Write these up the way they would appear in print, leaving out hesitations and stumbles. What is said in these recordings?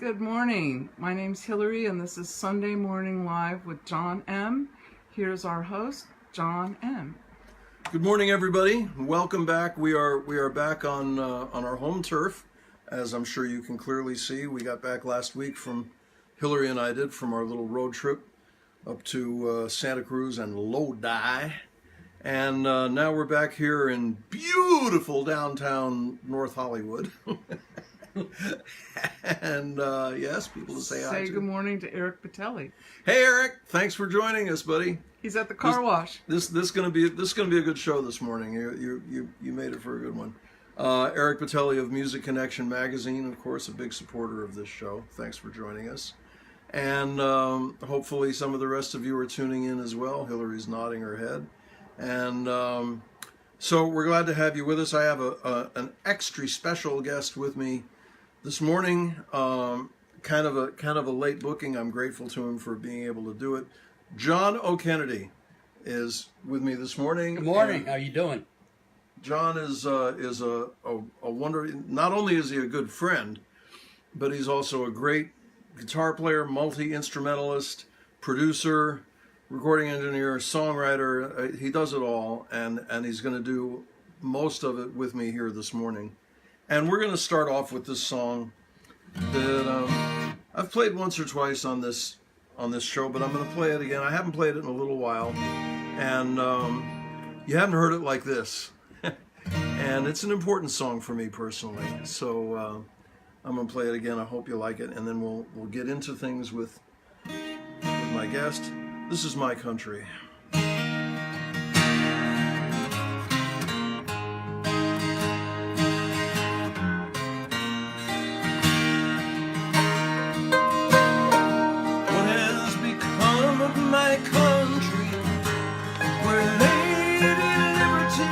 Good morning. My name's Hillary, and this is Sunday Morning Live with John M. Here's our host, John M. Good morning, everybody. Welcome back. We are back on our home turf, as I'm sure you can clearly see. We got back last week Hillary and I did, from our little road trip up to Santa Cruz and Lodi. And now we're back here in beautiful downtown North Hollywood. And yes, people to say hi to. Say good morning to Eric Patelli. Hey, Eric! Thanks for joining us, buddy. He's at the car wash. This gonna be a good show this morning. You made it for a good one. Eric Patelli of Music Connection magazine, of course, a big supporter of this show. Thanks for joining us. And hopefully some of the rest of you are tuning in as well. Hillary's nodding her head. And so we're glad to have you with us. I have an extra special guest with me this morning. Kind of a late booking. I'm grateful to him for being able to do it. John O. Kennedy is with me this morning. Good morning. How you doing? John is a wonder. Not only is he a good friend, but he's also a great guitar player, multi-instrumentalist, producer, recording engineer, songwriter. He does it all, and he's going to do most of it with me here this morning. And we're going to start off with this song that I've played once or twice on this show, but I'm going to play it again. I haven't played it in a little while, and you haven't heard it like this. And it's an important song for me personally, so I'm going to play it again. I hope you like it, and then we'll get into things with my guest. This is My Country. My country, where Lady Liberty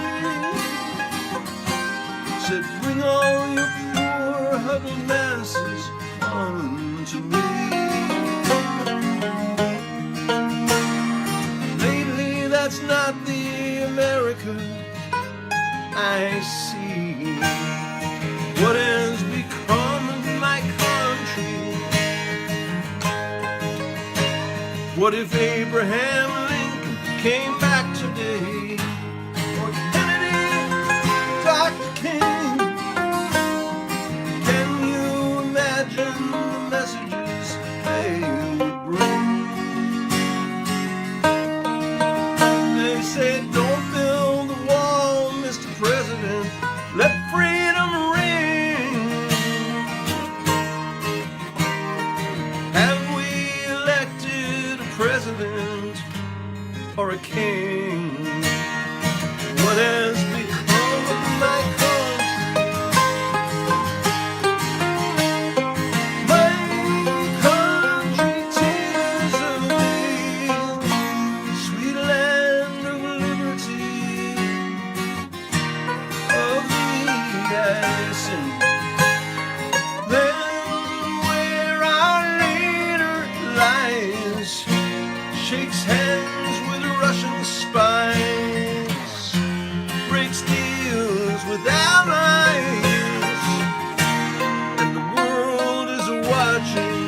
said, bring all your poor huddled masses unto me. Lately, that's not the America I see. What has become of my country? What if Abraham Lincoln came back today? Or Kennedy, Dr. King? Can you imagine the messages they would bring? They say, don't build a wall, Mr. President. Let freedom ring. Have we elected president or a king? What has become of my country? My country, tears of me, sweet land of liberty, of thee I sing. Then where our leader lies, shakes hands with Russian spies, breaks deals with allies, and the world is watching.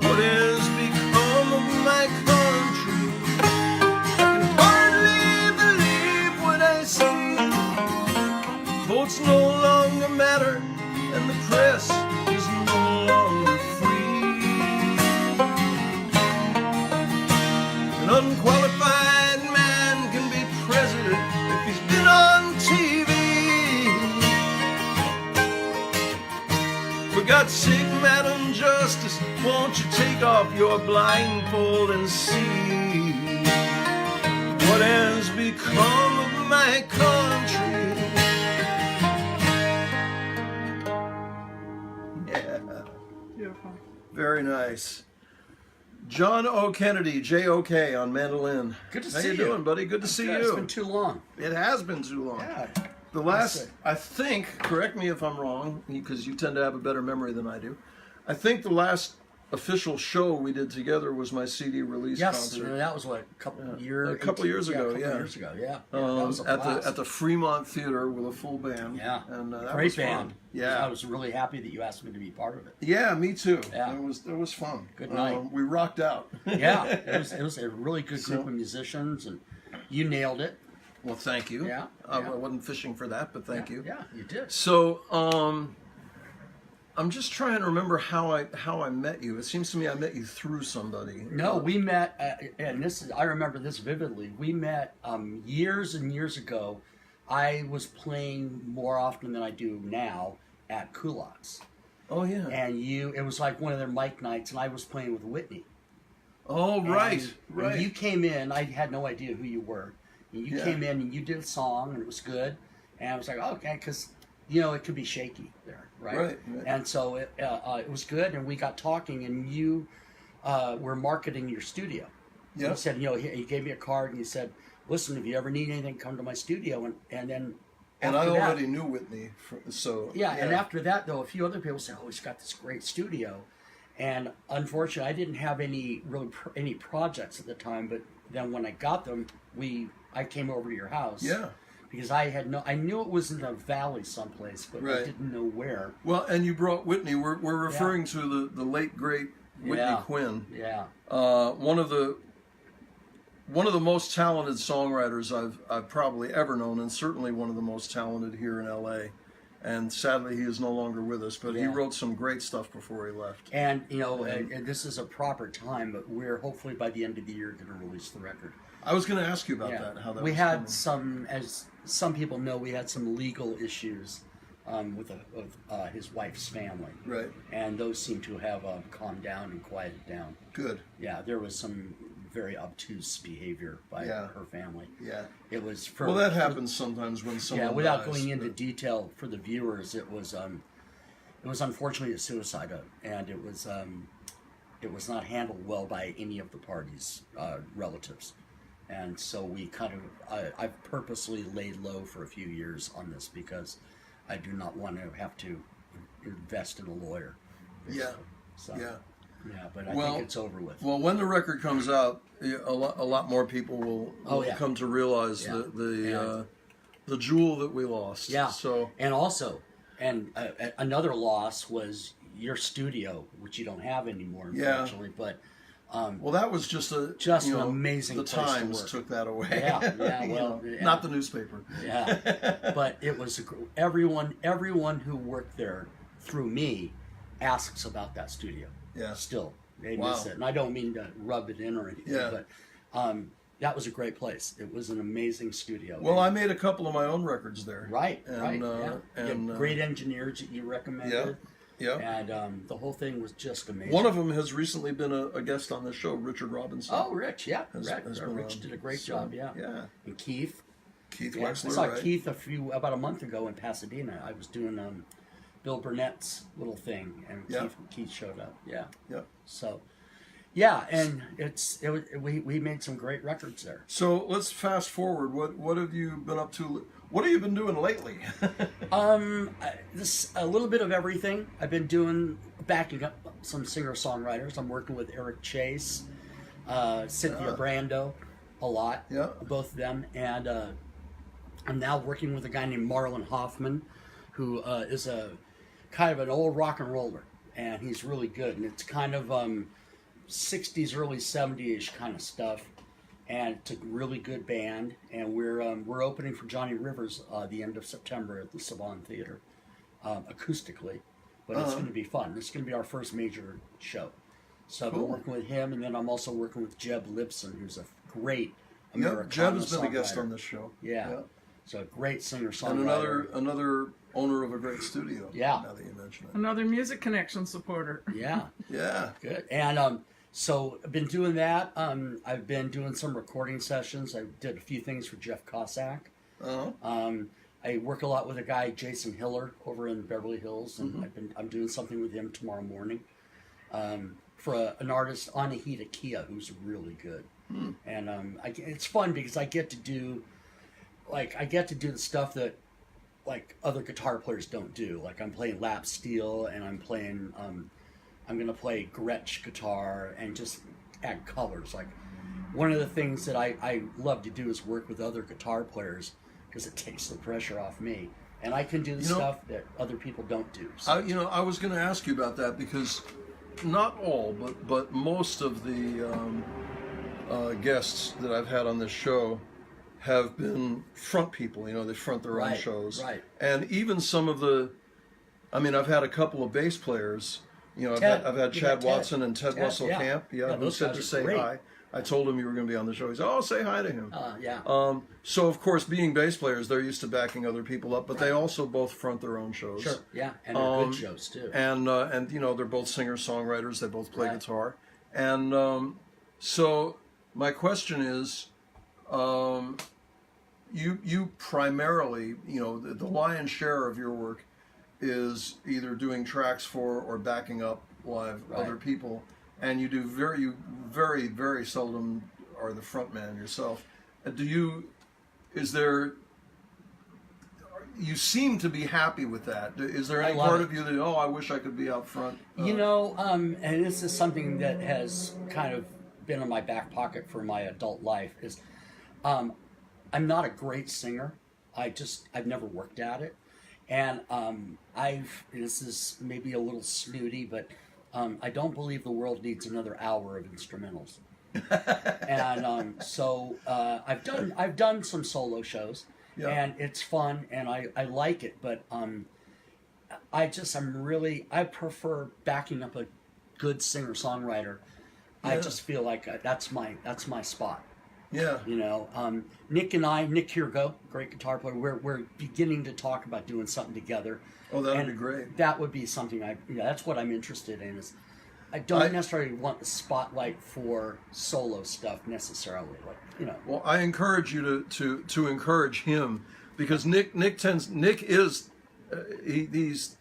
What has become of my country? I can hardly believe what I see. Votes no longer matter, and the press is no longer free. An unqualified man can be president if he's been on TV. For God's sake, Madam Justice, won't you take off your blindfold and see what has become of my country? Yeah. Beautiful. Very nice. John O. Kennedy, J-O-K on mandolin. Good to How see you you. doing, buddy? Good to see Yeah, you. It's been too long. It has been too long. Yeah. The last, I think, correct me if I'm wrong, because you tend to have a better memory than I do. I think the last official show we did together was my CD release Yes, concert. and that was what, a couple A years couple years ago, yeah. That was a at blast. the Fremont Theater with a full band. Yeah, and that great was band. fun. Yeah, I was really happy that you asked me to be part of it. yeah, me too. Yeah. It was fun. Good night. We rocked out. Yeah, it was a really good group of musicians, and you nailed it. Well, thank you. Yeah, I yeah. wasn't fishing for that, but thank you. Yeah, you did. So, I'm just trying to remember how I met you. It seems to me I met you through somebody. No, we met, and I remember this vividly. We met years and years ago. I was playing more often than I do now at Kulak's. Oh yeah. And it was like one of their mic nights, and I was playing with Whitney. Oh right, And right. you came in, I had no idea who you were. And you Yeah. came in and you did a song, and it was good. And I was like, okay, because, it could be shaky there, right? Right. And so it was good, and we got talking, and you were marketing your studio. Yeah. You said, you gave me a card, and you said, listen, if you ever need anything, come to my studio. And then And I after that- already knew Whitney, so yeah, and after that, though, a few other people said, "Oh, he's got this great studio," and unfortunately, I didn't have any projects at the time. But then when I got them, I came over to your house. Yeah. Because I knew it was in the valley someplace, but I Right. didn't know where. Well, and you brought Whitney. We're referring to the late great Whitney Yeah. Quinn. Yeah. One of the most talented songwriters I've probably ever known, and certainly one of the most talented here in LA. And sadly, he is no longer with us. But he Yeah. wrote some great stuff before he left. And and this is a proper time, but we're hopefully by the end of the year going to release the record. I was going to ask you about Yeah. that. How that we was had coming. some, as some people know, we had some legal issues with his wife's family. Right. And those seem to have calmed down and quieted down. Good. Yeah, there was some very obtuse behavior by Yeah. her family. Yeah. It was for, Well, that happens sometimes when someone Yeah, without dies, going into but- detail for the viewers, it was unfortunately a suicide, and it was not handled well by any of the parties' relatives. And so we I've purposely laid low for a few years on this because I do not want to have to invest in a lawyer. Yeah. So, Yeah. yeah, but I Well- think it's over with. Well, when the record comes out, a lot more people will Yeah. come to realize Yeah. the jewel that we lost. Yeah. So And also, another loss was your studio, which you don't have anymore, Yeah. unfortunately. But well, that was just an amazing The place to Times work. took that away. Yeah, yeah, You well, know, yeah. not the newspaper. yeah, but it was everyone who worked there through me asks about that studio. Yeah. Still, they Wow. miss it, and I don't mean to rub it in or anything. Yeah. But that was a great place. It was an amazing studio. Well, I made a couple of my own records there. Right, And, right. uh, Yeah. You and, had great engineers that you recommended. Yeah. And the whole thing was just amazing. One of them has recently been a guest on the show, Richard Robinson. Oh, Rich, yeah. has been Rich on. did a great So, job, yeah. Yeah. And Keith. Keith Yeah, I Wexler, saw right? Keith about a month ago in Pasadena. I was doing Bill Burnett's little thing, and Yeah. Keith showed up. Yeah. Yep. So, yeah, and we made some great records there. So let's fast forward. What have you been up to? What have you been doing lately? This a little bit of everything. I've been backing up some singer-songwriters. I'm working with Eric Chase, Cynthia Brando, a lot. Yeah. Both of them, and I'm now working with a guy named Marlon Hoffman, who is a kind of an old rock and roller, and he's really good. And it's kind of 60s, early 70s kind of stuff. And it's a really good band, and we're opening for Johnny Rivers the end of September at the Saban Theater, acoustically, but it's going to be fun. It's going to be our first major show. So I've been working with him, and then I'm also working with Jeb Lipson, who's a great Americana Yep. Jeb has been a guest songwriter. on this show. Yeah. So a great And singer-songwriter. another owner of a great studio. Yeah. Now that you mention it. Another Music Connection supporter. Yeah, Yeah. good. And so I've been doing that. I've been doing some recording sessions. I did a few things for Jeff Cossack. Uh-huh. I work a lot with a guy, Jason Hiller, over in Beverly Hills, and I'm doing something with him tomorrow morning for an artist, Anahita Kia, who's really good. And it's fun because I get to do the stuff that like other guitar players don't do. Like I'm playing lap steel, and I'm playing I'm going to play Gretsch guitar and just add colors. Like, one of the things that I love to do is work with other guitar players because it takes the pressure off me. And I can do the stuff that other people don't do. So. I was going to ask you about that because not all, but most of the guests that I've had on this show have been front people. They front their own shows. Right. And even some of the, I've had a couple of bass players. I've had Chad Watson and Ted Russell Camp. Yeah, who said to say hi. I told him you were going to be on the show. He said, "Oh, say hi to him." So of course, being bass players, they're used to backing other people up, but they also both front their own shows. Sure, yeah, and they're good shows too. And they're both singer-songwriters. They both play guitar. And so my question is, you primarily, the lion's share of your work is either doing tracks for or backing up live other people. And you very, very seldom are the front man yourself. You seem to be happy with that. Is there any part of you that, I wish I could be out front? And this is something that has kind of been in my back pocket for my adult life, is I'm not a great singer. I've never worked at it. And this is maybe a little snooty, but I don't believe the world needs another hour of instrumentals. And so I've done some solo shows, and it's fun, and I like it. But I prefer backing up a good singer songwriter. Yeah. I just feel like that's my spot. Yeah. Nick Kirgo, great guitar player. We're beginning to talk about doing something together. Oh, that would be great. That would be something that's what I'm interested in. I don't necessarily want the spotlight for solo stuff necessarily. Well, I encourage you to encourage him, because Nick is he's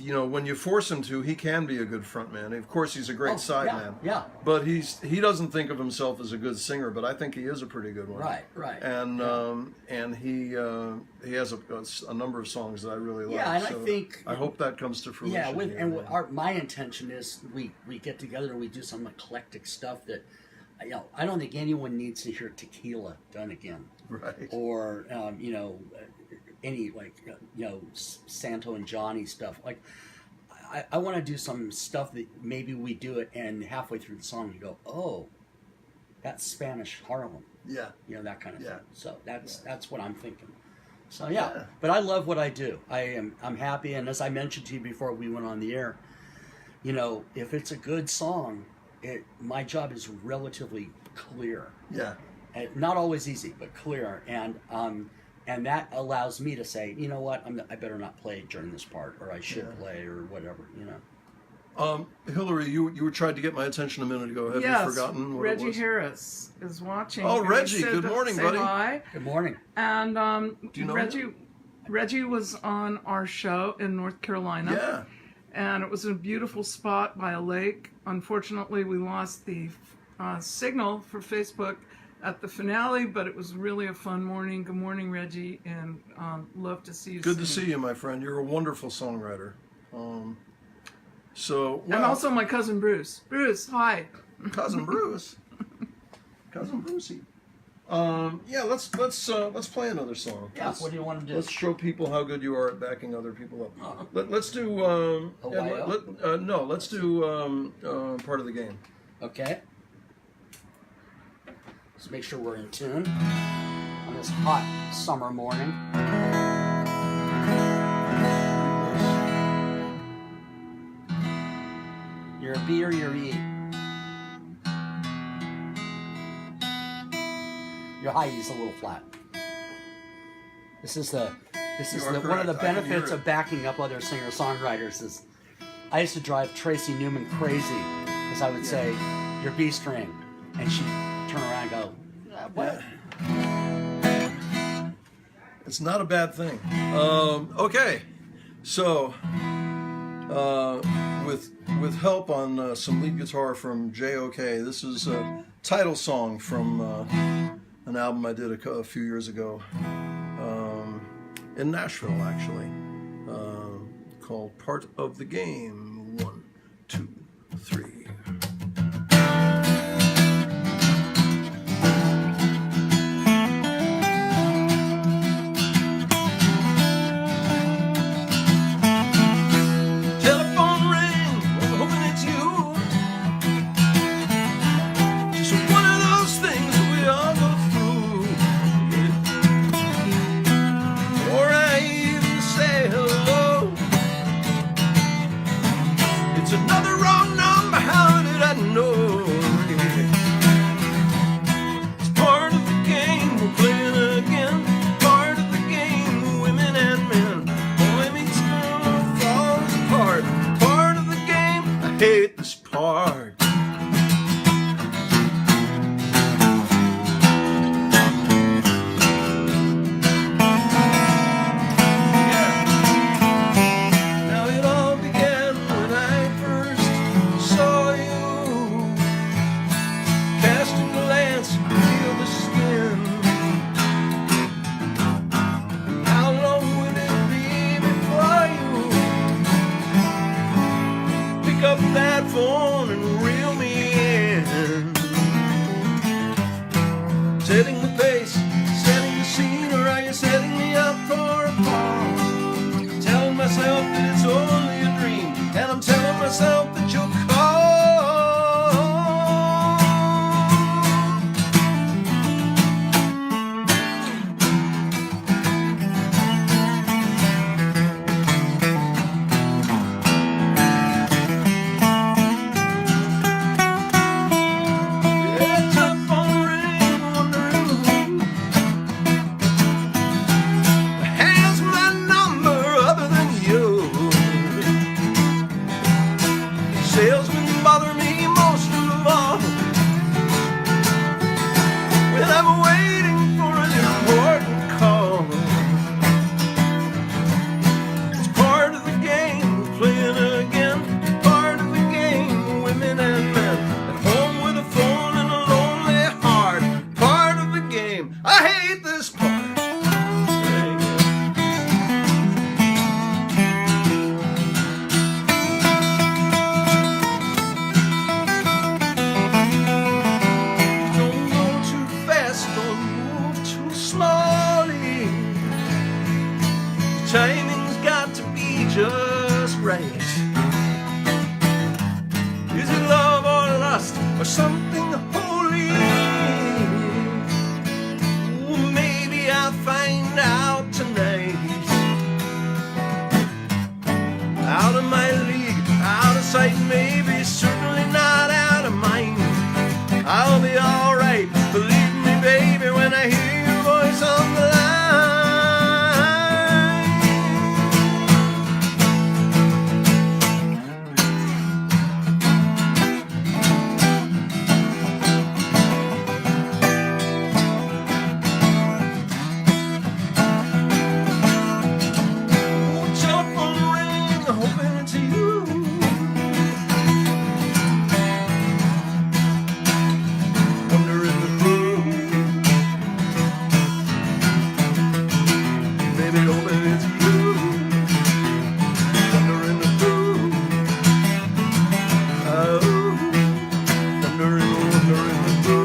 when you force him to, he can be a good front man. Of course, he's a great side man. Yeah. But he doesn't think of himself as a good singer, but I think he is a pretty good one. Right. And he has a number of songs that I really like. Yeah, and so I hope that comes to fruition. Yeah, my intention is we get together and we do some eclectic stuff that, I don't think anyone needs to hear Tequila done again. Right. Or any Santo and Johnny stuff. Like, I want to do some stuff that maybe we do it and halfway through the song you go, oh, that's Spanish Harlem. Yeah. That kind of thing. So that's what I'm thinking. So but I love what I do. I'm happy, and as I mentioned to you before we went on the air, if it's a good song, my job is relatively clear. Yeah. Not always easy, but clear, and that allows me to say, you know what, I better not play during this part, or I should play, or whatever, Hillary, you were trying to get my attention a minute ago. Have you forgotten what Reggie it was? Harris is watching. Oh, Reggie, good morning, buddy. Hi. Good morning. And Do you know Reggie was on our show in North Carolina. Yeah. And it was a beautiful spot by a lake. Unfortunately, we lost the signal for Facebook at the finale, but it was really a fun morning. Good morning, Reggie, and love to see you. Good to see you, my friend. You're a wonderful songwriter. And also my cousin Bruce. Bruce, hi. Cousin Bruce. Cousin Brucey. Let's play another song. Yeah. What do you want to do? Let's show people how good you are at backing other people up. Let's do. Let's do part of the game. Okay. Let's make sure we're in tune on this hot summer morning. You're a B or you're E? Your high E's a little flat. This is one of the benefits of backing up other singer-songwriters. Is I used to drive Tracy Newman crazy because I would say, "Your B string," and she'd turn around and go, "What?" It's not a bad thing. Okay, so with help on some lead guitar from J.O.K., this is a title song from an album I did a few years ago in Nashville, actually, called "Part of the Game." 1, 2, 3. Telephone ring, I'm hoping it's you. Just one of those things we all go through. Or I even say hello. It's another wrong number, how did I know? It's part of the game, we're playing again. Part of the game, women and men. Boy meets girl, falls apart. Part of the game, I hate this part. Now it all began when I first saw you, casting a glance, feel the skin. How long will it be before you pick up that phone and reel me in? Setting the pace, setting the scene, or are you setting me up for a fall? Telling myself that it's only a dream, and I'm telling myself that you'll call. Yeah, telephone ring, wondering who has my number other than you. Salesmen bother me most of all when I'm waiting for an important call. It's part of the game, we're playing again. Part of the game, women and men. At home with a phone and a lonely heart. Part of the game, I hate this part. Don't go too fast, don't move too slowly. The timing's got to be just right. Is it love or lust or something holy? Ooh, maybe I'll find out tonight. Out of my league, out of sight, maybe, certainly not out of mind. I'll be alright, believe me, baby, when I hear your voice on the line. Telephone ring, hoping it's you. Wondering who. Baby, hoping it's you. Wondering who. Oh, wondering who.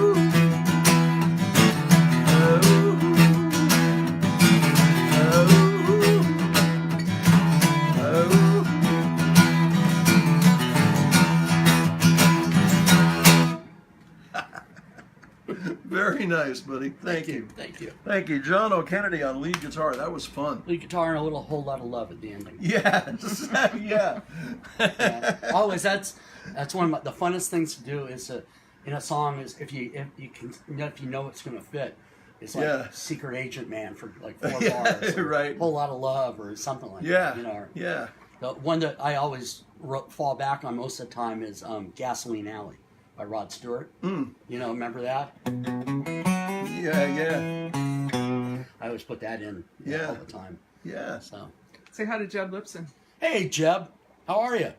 Very nice, buddy. Thank you. Thank you. Thank you. John O'Kennedy on lead guitar. That was fun. Lead guitar and a whole lot of love at the ending. Yes. Yeah. Yeah. Always, that's one of the funnest things to do is in a song is if you know it's going to fit. It's like Yeah. Secret Agent Man for like 4 Yeah, bars. Or right. Whole lot of love or something like Yeah. that. You know. Or, Yeah. the one that I always fall back on most of the time is Gasoline Alley by Rod Stewart. You know, remember that? Yeah. I always put that in Yeah. all the time. Yeah. So, Say hi to Jeb Lipson. hey Jeb, how are you?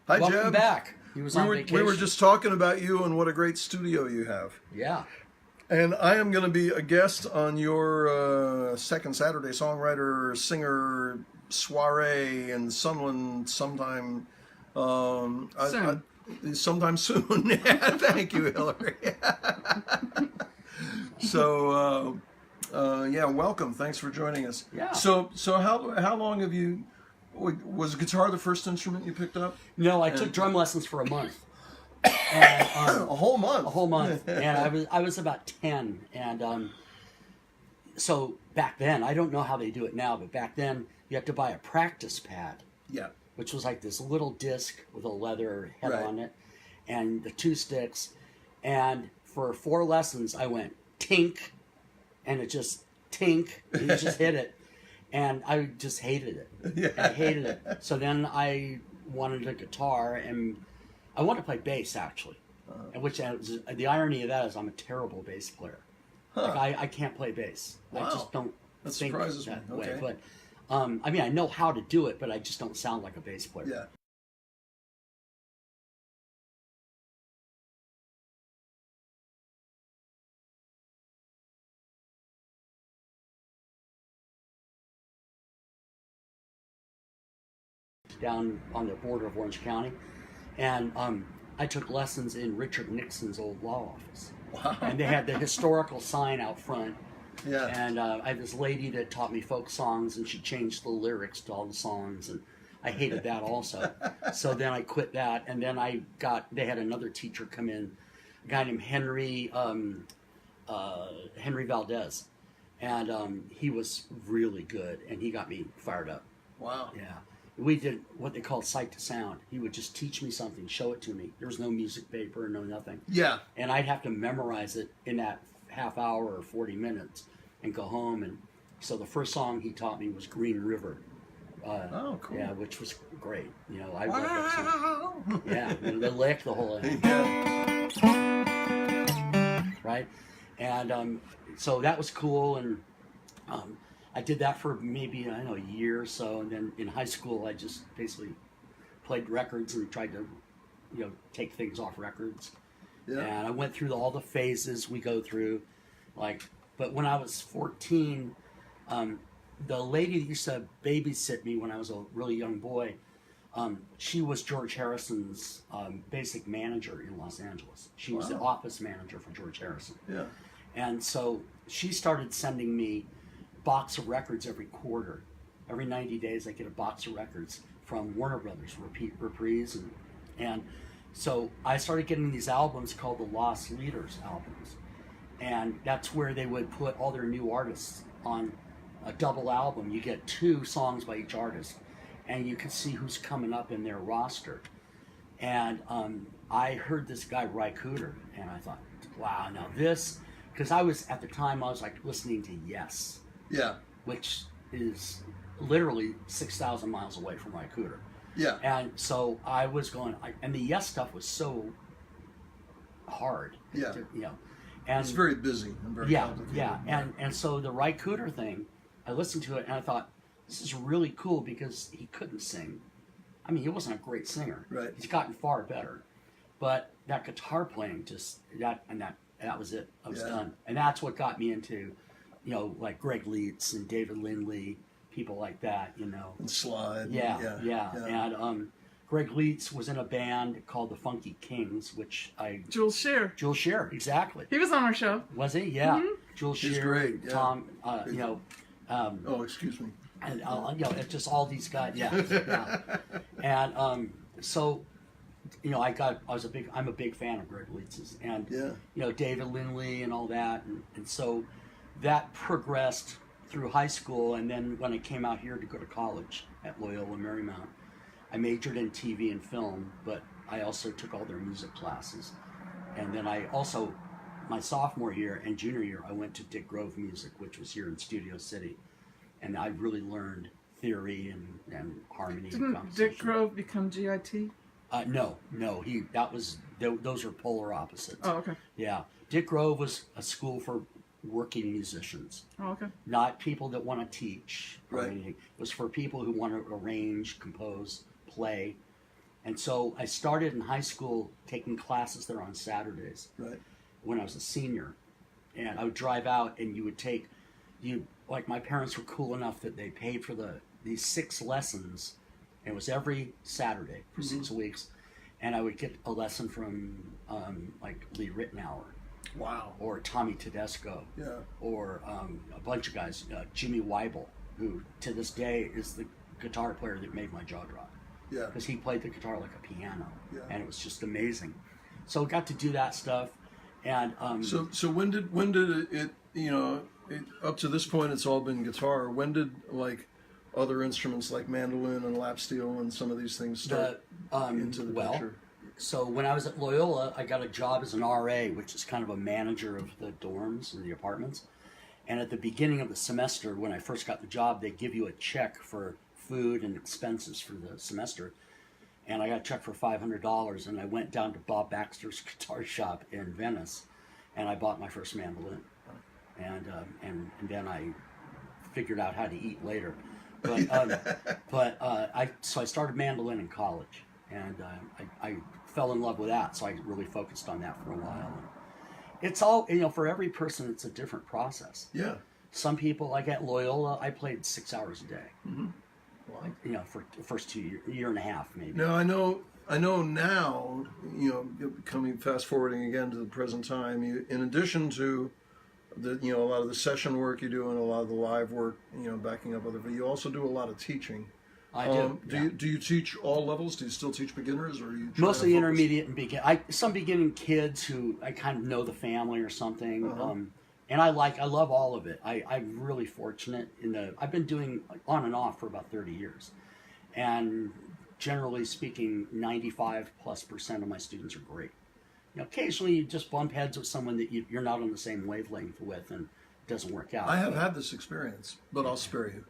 Hi, Welcome Jeb. back. He was on We vacation. were just talking about you and what a great studio you have. Yeah. And I am going to be a guest on your second Saturday songwriter singer soiree in Sunland sometime Soon. Sometime soon. Thank you, Hillary. So, yeah, welcome. Thanks for joining us. Yeah. So how long have you? Was guitar the first instrument you picked up? No, I took drum lessons for a month. And, A whole month. a whole month, and I was about 10, and so back then, I don't know how they do it now, but back then you had to buy a practice pad, Yeah. which was like this little disc with a leather head Right. on it, and the 2 sticks, and for 4 lessons I went tink, and it just tink, and you just hit it, and I just hated it. Yeah. I hated it. So then I wanted a guitar, and I wanted to play bass actually. And which the irony of that is I'm a terrible bass player. Huh. Like I can't play bass. I Wow. just don't That think surprises me. that way. Okay. But I mean, I know how to do it, but I just don't sound like a bass player. Yeah. Down on the border of Orange County, and I took lessons in Richard Nixon's old law office. Wow. And they had the historical sign out front. Yeah. And I had this lady that taught me folk songs, and she changed the lyrics to all the songs, and I hated that also. So then I quit that, and then they had another teacher come in, a guy named Henry Valdez, and he was really good, and he got me fired up. Wow. Yeah. We did what they called sight to sound. He would just teach me something, show it to me. There was no music paper, no nothing. Yeah. And I'd have to memorize it in that half hour or 40 minutes and go home. And so the first song he taught me was Green River. Oh, cool. Yeah, which was great. You know, I love that song. Wow. Yeah, the lick, the whole thing, Yeah. right? And so that was cool. And I did that for maybe, I don't know, a year or so. And then in high school, I just basically played records and tried to, take things off records. Yeah. And I went through all the phases we go through. But when I was 14, the lady that used to babysit me when I was a really young boy, she was George Harrison's basic manager in Los Angeles. She was the Wow. office manager for George Harrison. Yeah. And so she started sending me box of records every quarter. Every 90 days I get a box of records from Warner Brothers, Reprise. And so I started getting these albums called the Lost Leaders albums. And that's where they would put all their new artists on a double album. You get 2 songs by each artist, and you can see who's coming up in their roster. And I heard this guy, Ry Cooder, and I thought, wow, now this, because I was like listening to Yes, Yeah. which is literally 6,000 miles away from Ry Cooder. Yeah. And so I was going, and the Yes stuff was so hard. Yeah. And It's very busy and very complicated. yeah. And so the Ry Cooder thing, I listened to it and I thought, this is really cool because he couldn't sing. I mean, he wasn't a great singer. Right. He's gotten far better. But that guitar playing that was it. I was Yeah. done. And that's what got me into, like Greg Leitz and David Lindley, people like that, And slide. Yeah. And Greg Leitz was in a band called the Funky Kings, which Jules Shear. Jules Shear, exactly. He was on our show. Was he? Yeah. Jules He's Shear, great, yeah. Tom, Oh, excuse me. and it's just all these guys. Yeah. And so, I'm a big fan of Greg Leitz's, and Yeah. David Lindley and all that, and so that progressed through high school, and then when I came out here to go to college at Loyola Marymount, I majored in TV and film, but I also took all their music classes, and then I also, my sophomore year and junior year, I went to Dick Grove Music, which was here in Studio City, and I really learned theory and harmony. and Didn't composition. Dick Grove become GIT? No. Those are polar opposites. Oh, okay. Yeah, Dick Grove was a school for working musicians, Oh, okay. not people that want to teach or Right. anything. It was for people who want to arrange, compose, play. And so I started in high school taking classes there on Saturdays Right. when I was a senior. And I would drive out and like my parents were cool enough that they paid for these 6 lessons It was every Saturday for 6 weeks, and I would get a lesson from like Lee Ritenour, Wow. or Tommy Tedesco, Yeah. or a bunch of guys, Jimmy Weibel, who to this day is the guitar player that made my jaw drop, Yeah. because he played the guitar like a piano, Yeah. and it was just amazing. So got to do that stuff, and So when did it up to this point it's all been guitar. When did like other instruments like mandolin and lap steel and some of these things start into the picture? So when I was at Loyola, I got a job as an RA, which is kind of a manager of the dorms and the apartments. And at the beginning of the semester, when I first got the job, they give you a check for food and expenses for the semester. And I got a check for $500, and I went down to Bob Baxter's guitar shop in Venice, and I bought my first mandolin. And then I figured out how to eat later. But I started mandolin in college, and I fell in love with that. So I really focused on that for a while. It's all, for every person, it's a different process. Yeah. Some people, like at Loyola, I played 6 hours a day. Mm-hmm. For the first year and a half, maybe. Now I know now, coming fast forwarding again to the present time, you, in addition to the a lot of the session work you do and a lot of the live work, backing up other, but you also do a lot of teaching. I do. Do you teach all levels? Do you still teach beginners, or are you mostly intermediate and begin? Some beginning kids who I kind of know the family or something. And I love all of it. I'm really fortunate I've been doing on and off for about 30 years. And generally speaking, 95+% of my students are great. Occasionally you just bump heads with someone that you're not on the same wavelength with, and it doesn't work out. I have had this experience, but I'll spare you.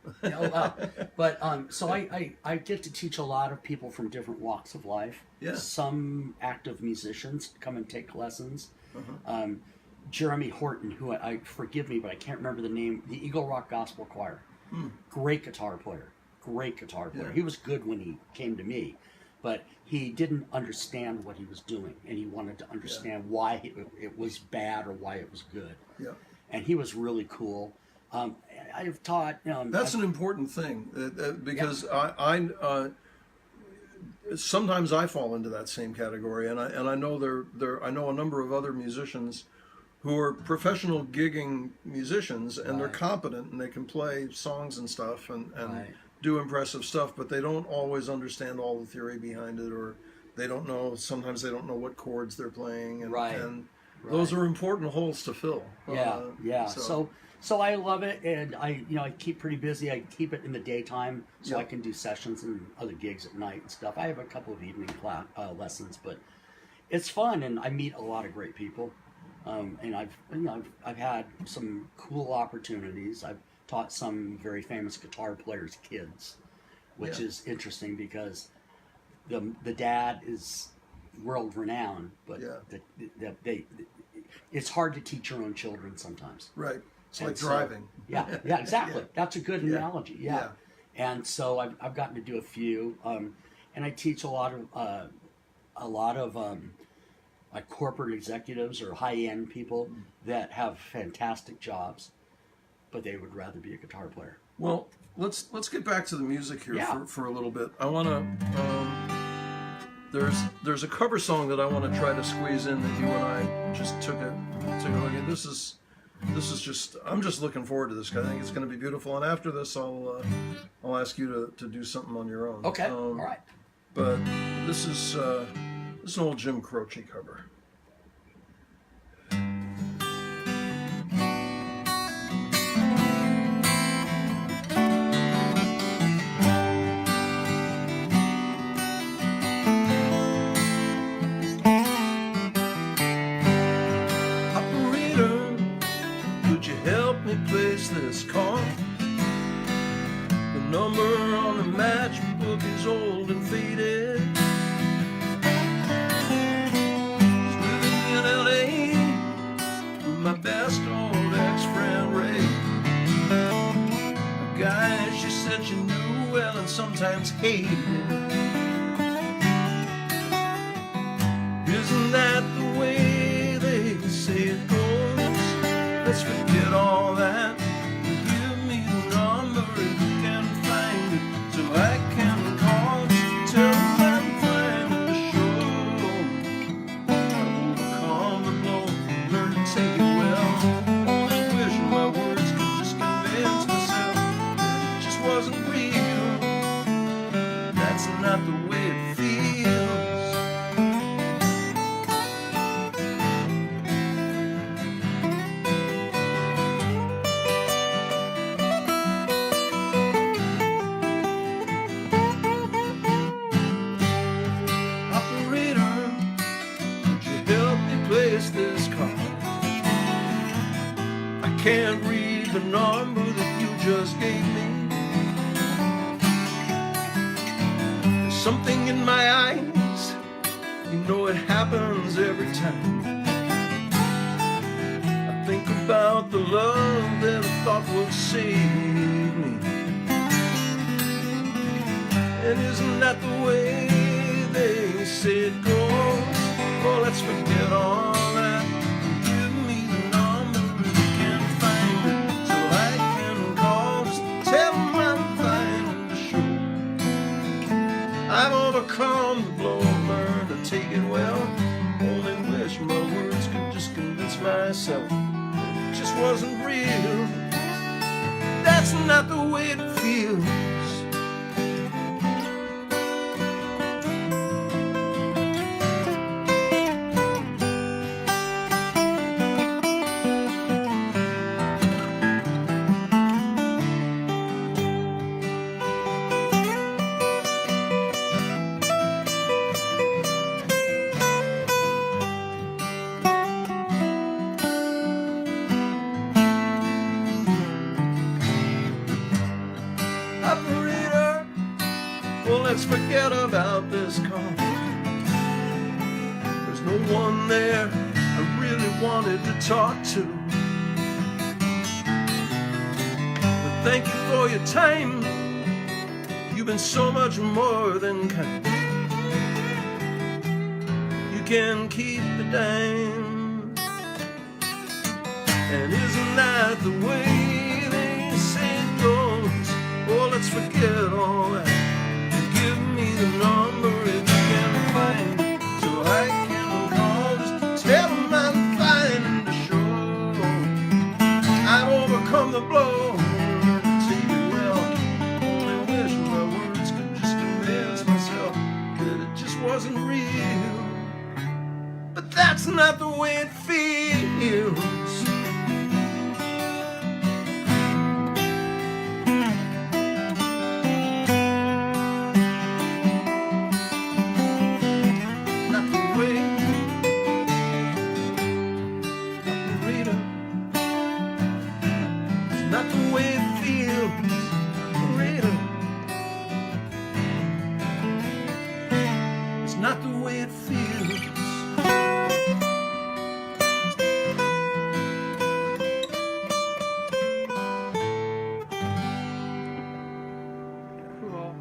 So I get to teach a lot of people from different walks of life. Yeah. Some active musicians come and take lessons. Jeremy Horton, who forgive me, but I can't remember the name, the Eagle Rock Gospel Choir. Great guitar player. Yeah. He was good when he came to me, but he didn't understand what he was doing, and he wanted to understand why it was bad or why it was good. Yeah. And he was really cool. I've taught. That's an important thing because I sometimes I fall into that same category, and I know I know a number of other musicians who are professional gigging musicians, and they're competent and they can play songs and stuff and do impressive stuff, but they don't always understand all the theory behind it, or sometimes they don't know what chords they're playing, and those are important holes to fill. So I love it, and I keep pretty busy. I keep it in the daytime so I can do sessions and other gigs at night and stuff. I have a couple of evening lessons, but it's fun, and I meet a lot of great people. And I've had some cool opportunities. I've taught some very famous guitar players' kids, which is interesting because the dad is world renowned, but it's hard to teach your own children sometimes. Right. It's like so, driving. Yeah, exactly. That's a good analogy. Yeah. And so I've gotten to do a few, and I teach a lot of like corporate executives or high-end people that have fantastic jobs, but they would rather be a guitar player. Well, let's get back to the music here for a little bit. I want to. There's a cover song that I want to try to squeeze in that you and I just took a look at. This is just. I'm just looking forward to this. I think it's going to be beautiful. And after this, I'll ask you to do something on your own. Okay. All right. But this is an old Jim Croce cover. Operator, could you help me place this call? The number on the matchbook is old and faded. My best old ex-friend Ray, a guy she said she knew well and sometimes hated. Isn't that the way they say it goes? Let's forget all that. Give me the number if you can find it, so I can call. can't read the number that you just gave me. There's something in my eyes, you know it happens every time. I think about the love that I thought would save me. And isn't that the way they say it goes? Oh, let's forget all that. Give me the number if you can find it, so I can call. Just tell them I'm fine to show. I've overcome the blow, learned to take it well. Only wish my words could just convince myself that it just wasn't real. That's not the way it feels. Operator, well, let's forget about this call. There's no one there I really wanted to talk to. But thank you for your time. You've been so much more than kind. You can keep the dime. And isn't that the way they say it goes? Oh, let's forget all that. Give me the number if you can find it, so I can call. Just tell them I'm fine to show. I've overcome the blow. Take it well. Only wish my words could just convince myself that it just wasn't real. But that's not the way it feels. Not the way it feels. Cool.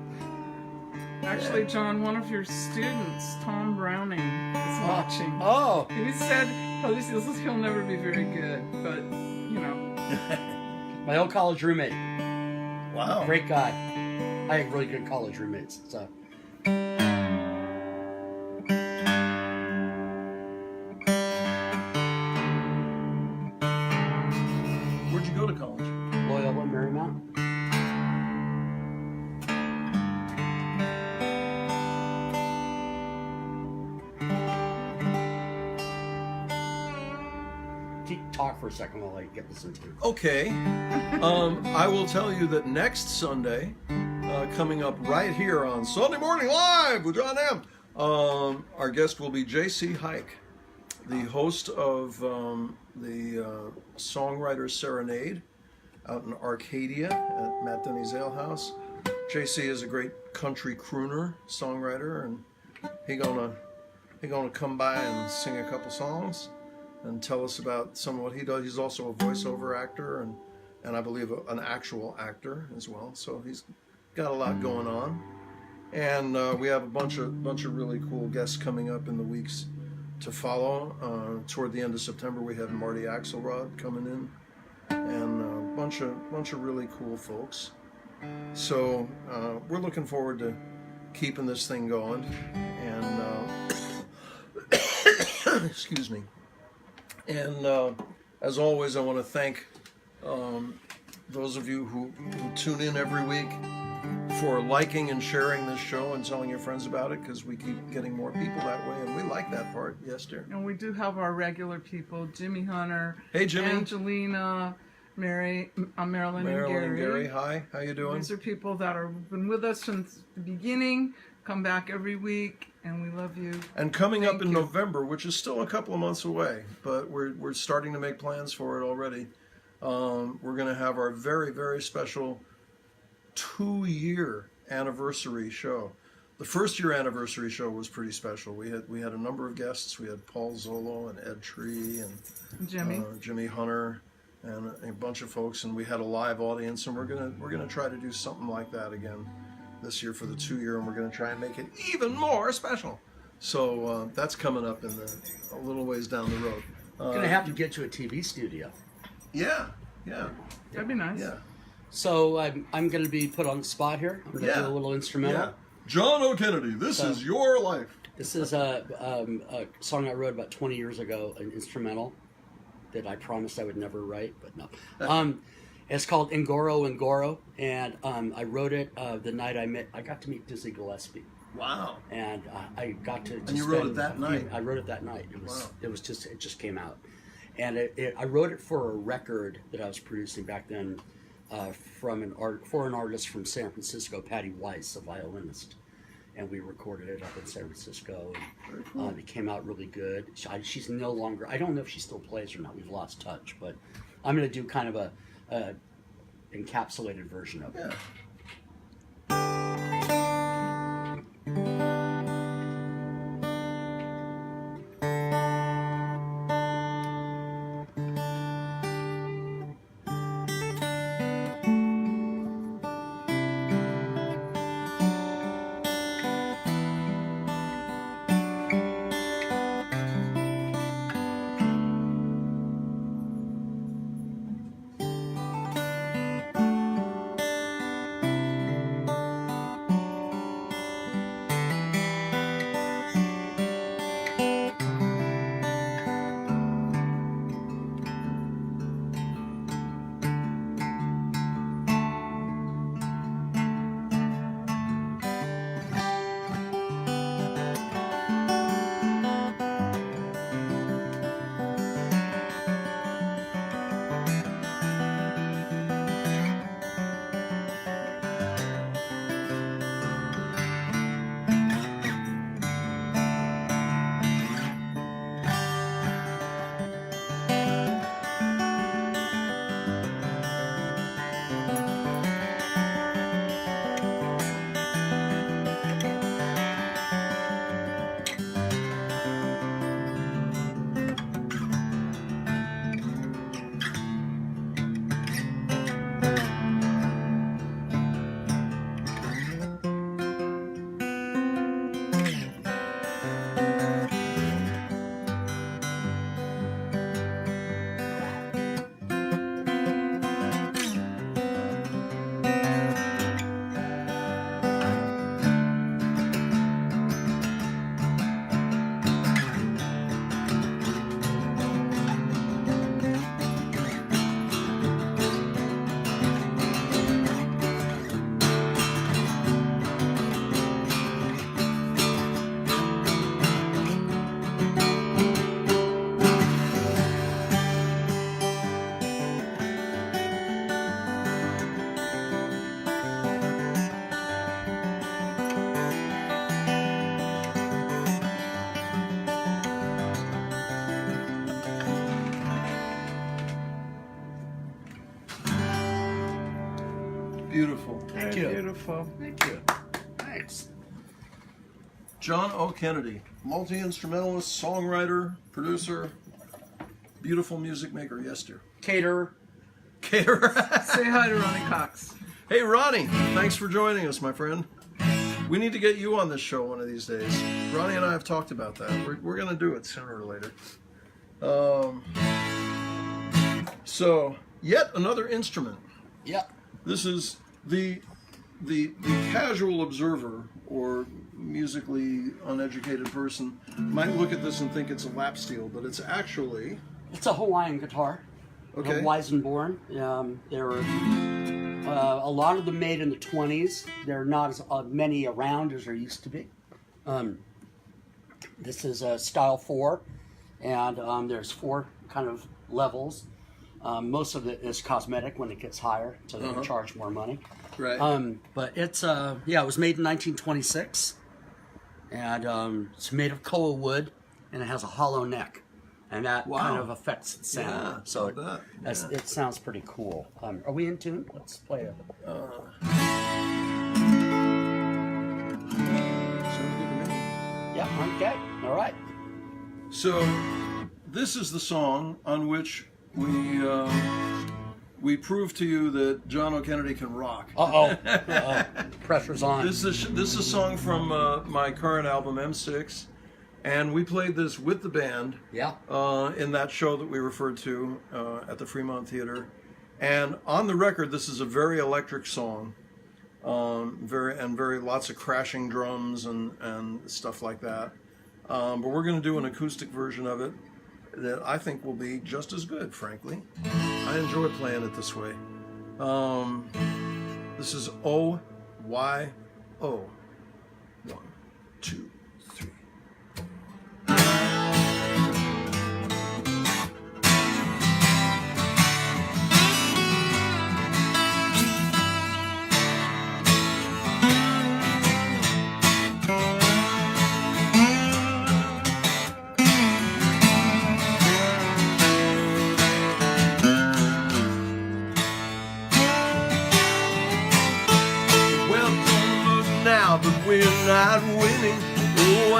Actually, John, one of your students, Tom Browning, is watching. Oh, He said he'll never be very good, but you know. my old college roommate. Wow. Great guy. I had really good college roommates. So. Where'd you go to college? Loyola Marymount. Talk for a second while I get this into. Okay. I will tell you that next Sunday, coming up right here on Sunday Morning Live with John M., our guest will be J.C. Hike, the host of the Songwriter's Serenade out in Arcadia at Matt Denny's Ale House. J.C. is a great country crooner, songwriter, and he gonna come by and sing a couple songs and tell us about some of what he does. He's also a voiceover actor and I believe an actual actor as well. So he's got a lot going on. And we have a bunch of really cool guests coming up in the weeks to follow. Toward the end of September, we have Marty Axelrod coming in, and a bunch of really cool folks. So we're looking forward to keeping this thing going. And excuse me. And as always, I want to thank those of you who tune in every week for liking and sharing this show and telling your friends about it, because we keep getting more people that way, and we like that part. Yes, dear. And we do have our regular people, Jimmy Hunter, Hey, Jimmy. Angelina, Marilyn and Gary. Hi, how you doing? These are people that have been with us since the beginning, come back every week, and we love you. And coming up in you. November, which is still a couple of months away, but we're starting to make plans for it already. we're going to have our very, very special 2-year anniversary show. The first year anniversary show was pretty special. We had a number of guests. We had Paul Zolo and Ed Tree and Jimmy Hunter and a bunch of folks, and we had a live audience. And we're gonna try to do something like that again this year for the 2-year, and we're gonna try and make it even more special. So that's coming up a little ways down the road. Gonna have to get to a TV studio. Yeah. That'd be nice. Yeah. So I'm going to be put on the spot here. I'm going to do a little instrumental. Yeah. John O. Kennedy, this is your life. This is a song I wrote about 20 years ago, an instrumental that I promised I would never write, but no. It's called Ngoro Ngoro, and I wrote it the night I got to meet Dizzy Gillespie. Wow. And I got to. And you wrote it that night. I wrote it that night. It was. Wow. It just came out, and I wrote it for a record that I was producing back then, for an artist from San Francisco, Patty Weiss, a violinist, and we recorded it up in San Francisco. And, cool. It came out really good. She's no longer. I don't know if she still plays or not. We've lost touch, but I'm going to do kind of a encapsulated version of it. Yeah. Beautiful. Thank you. Beautiful. Thank you. Thanks. John O. Kennedy, multi-instrumentalist, songwriter, producer, beautiful music maker. Yes, dear. Caterer. Caterer. Say hi to Ronnie Cox. Hey, Ronnie, thanks for joining us, my friend. We need to get you on this show one of these days. Ronnie and I have talked about that. We're going to do it sooner or later. So, yet another instrument. Yep. This is the casual observer or musically uneducated person might look at this and think it's a lap steel, but it's actually... It's a Hawaiian guitar. Okay. A Weisenborn. There were a lot of them made in the 20s. There are not as many around as there used to be. This is a style 4, and there's 4 kind of levels. Most of it is cosmetic when it gets higher, so they can charge more money. Right. But it's it was made in 1926, and it's made of koa wood, and it has a hollow neck. and that Wow. kind of affects the sound. Yeah, So I bet. Yeah. it sounds pretty cool. Are we in tune? Let's play it. Sounds good to me. Yeah. Okay. All right. So, this is the song on which we prove to you that John O'Kennedy can rock. Pressure's on. This is a song from my current album M6, and we played this with the band. Yeah. In that show that we referred to at the Fremont Theater, and on the record, this is a very electric song, very lots of crashing drums and stuff like that. But we're going to do an acoustic version of it that I think will be just as good, frankly. I enjoy playing it this way. This is O-Y-O. 1, 2, 3. Now, but we're not winning. Oh,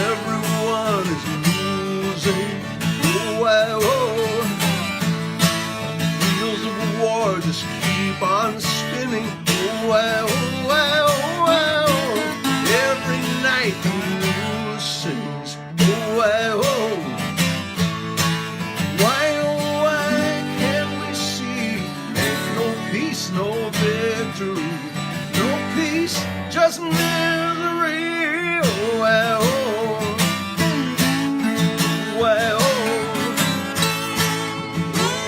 everyone is losing. Oh, wheels of war just keep on spinning. Oh, every night the news sings. Oh, why can't we see? Ain't no peace, no victory, no peace, just misery. Well, well,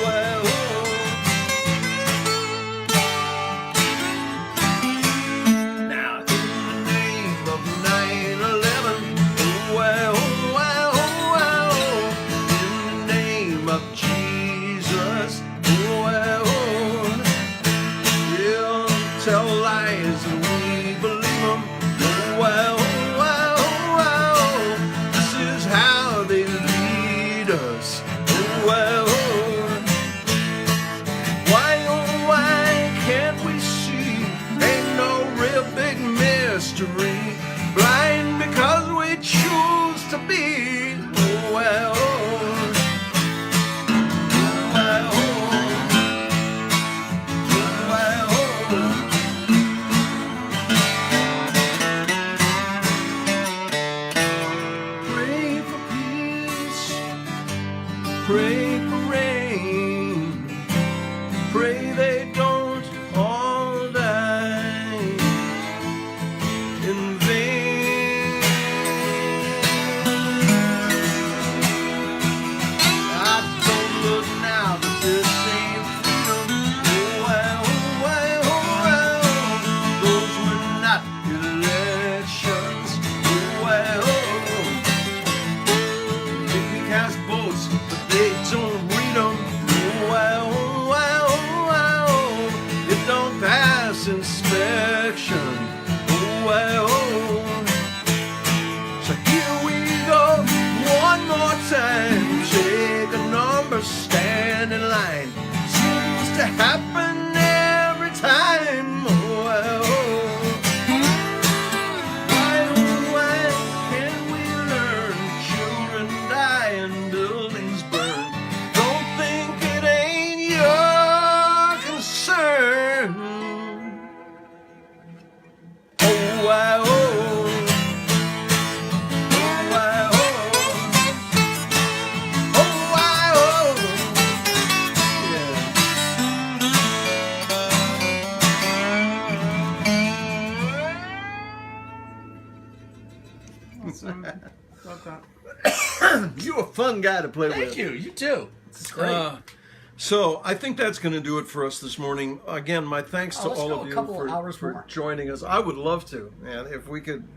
well. Now, in the name of 9/11, well, in the name of Jesus, well. Tell lies and we believe them. Well, this is how they lead us. Well, why can't we see? Ain't no real big mystery. Blind because we choose to be. Well. Pray for rain, pray they don't all die in vain. I don't look now, but this ain't freedom. Those were not elections. They cast votes, but they don't read them. It don't pass inspection. So here we go, one more time. Take a number, stand in line. Seems to happen every time. Why can't we learn? Children die and buildings burn. Don't think it ain't your concern. Awesome. Love that. You're a fun guy to play with. Thank you. You too. This is great. So I think that's going to do it for us this morning. Again, my thanks to let's all go of a you couple for, of hours for more. joining us. I would love to, man. If we could,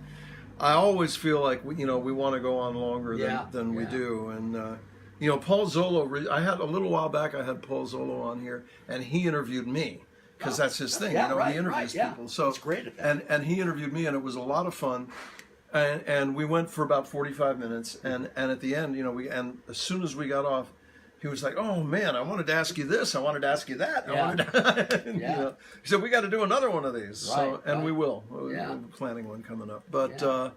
I always feel like we want to go on longer than we do. And Paul Zolo. I had a little while back. I had Paul Zolo on here, and he interviewed me because that's his thing. Yeah, he interviews people. So it's great at and he interviewed me, and it was a lot of fun. and we went for about 45 minutes, and at the end, and as soon as we got off, he was like, "Oh man, I wanted to ask you this, I wanted to ask you that." Yeah. He said, "We got to do another one of these," Right, we will. Yeah. We're planning one coming up, but.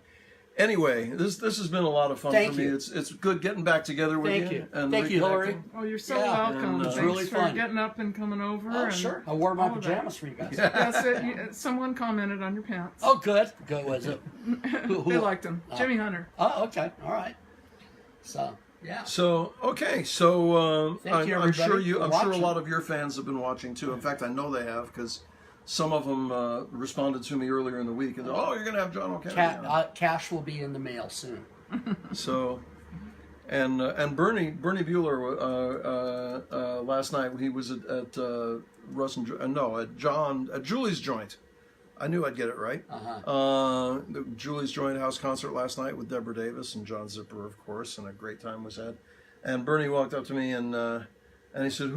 Anyway, this has been a lot of fun for me. you. It's good getting back together with Thank you. you. And Thank you, Hillary. reconnecting. Oh, you're so Yeah, welcome. and, Thanks really for fun. getting up and coming over. Oh, and sure. I wore my all of that. pajamas for you guys. Yes, someone commented on your pants. Oh, good. Good, was it? They liked them. Jimmy Hunter. Oh, okay. All right. So, yeah. So okay, so Thank you, I'm sure everybody, for I'm sure a watching. lot of your fans have been watching too. In fact, I know they have because some of them responded to me earlier in the week and said, "Oh, you're going to have John O'Kennedy." on." Cash will be in the mail soon. So, and Bernie Bueller last night he was at Russ and at Julie's joint. I knew I'd get it right. The Julie's joint house concert last night with Deborah Davis and John Zipper, of course, and a great time was had. And Bernie walked up to me and he said,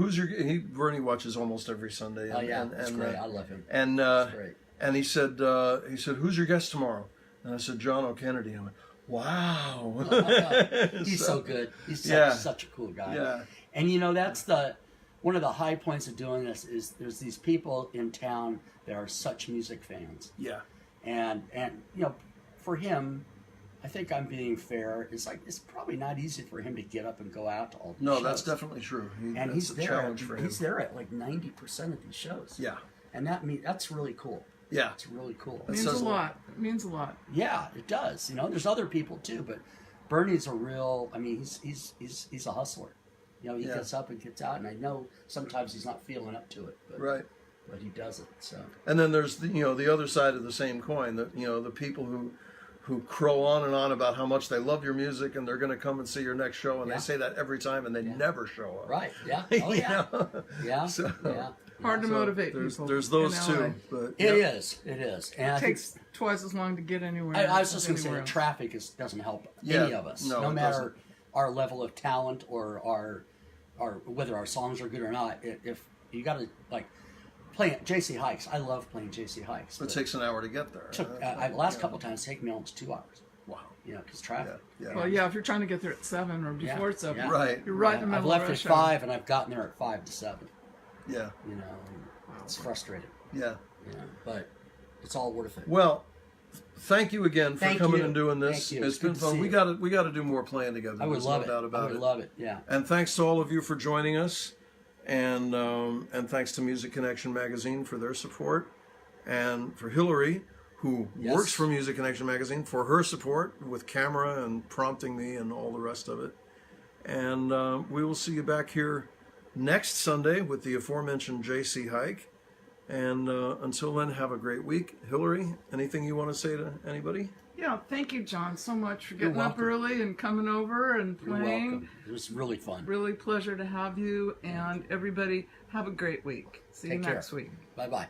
Bernie watches almost every Sunday. And, Oh, yeah. and, That's and, great. I love him. And great. and he said, "Who's your guest tomorrow?" And I said, "John O'Kennedy." I went, "Wow." He's so good. He's such a cool guy. Yeah. And that's one of the high points of doing this is there's these people in town that are such music fans. Yeah. And for him, I think I'm being fair. It's probably not easy for him to get up and go out to all these No, shows. that's definitely true. And that's he's a there. challenge for him. He's there at like 90% of these shows. Yeah. And that's really cool. Yeah. It's really cool. That Means says a a lot. lot. It means a lot. Yeah, it does. There's other people too, but Bernie's a real. I mean, he's a hustler. He Yeah. gets up and gets out, and I know sometimes he's not feeling up to it, but Right. but he does it. So And then there's the other side of the same coin, that the people who crow on and on about how much they love your music and they're going to come and see your next show, and Yeah. they say that every time and they never show up. right, yeah, oh You yeah, know? yeah, So- yeah. Hard to So motivate there's, people. There's those in LA. two, but It yeah. is, and I It think takes twice as long to get anywhere. I was just as going to say anywhere that else. traffic doesn't help Yeah, any of us, no, no it matter doesn't. our level of talent or our whether our songs are good or not. If you got to play JC Hikes, I love playing JC Hikes. It but takes an hour to get there. took That's last yeah. couple of times it's taken me almost 2 hours. Wow. Because traffic. Yeah. Well, yeah, if you're trying to get there at 7 or Yeah, before 7, yeah. Right. you're right in the I've middle left of at rush hour. 5 and I've gotten there at 5 to 7. Yeah. It's frustrating. Yeah. But it's all worth it. Well, thank you again for Thank coming you. and doing this. Thank you. It's It's been good to fun. see We you. got to do more playing together. I would There's love no it. doubt about I would love it. Yeah. And thanks to all of you for joining us, and thanks to Music Connection Magazine for their support, and for Hillary, who Yes. works for Music Connection Magazine, for her support with camera and prompting me and all the rest of it. And we will see you back here next Sunday with the aforementioned JC Hike. And until then, have a great week. Hillary, anything you want to say to anybody? Yeah, thank you, John, so much for You're getting up welcome. early and coming over and You're playing. welcome. It was really fun. Really pleasure to have you, and everybody have a great week. See you Take care. next week. Bye-bye.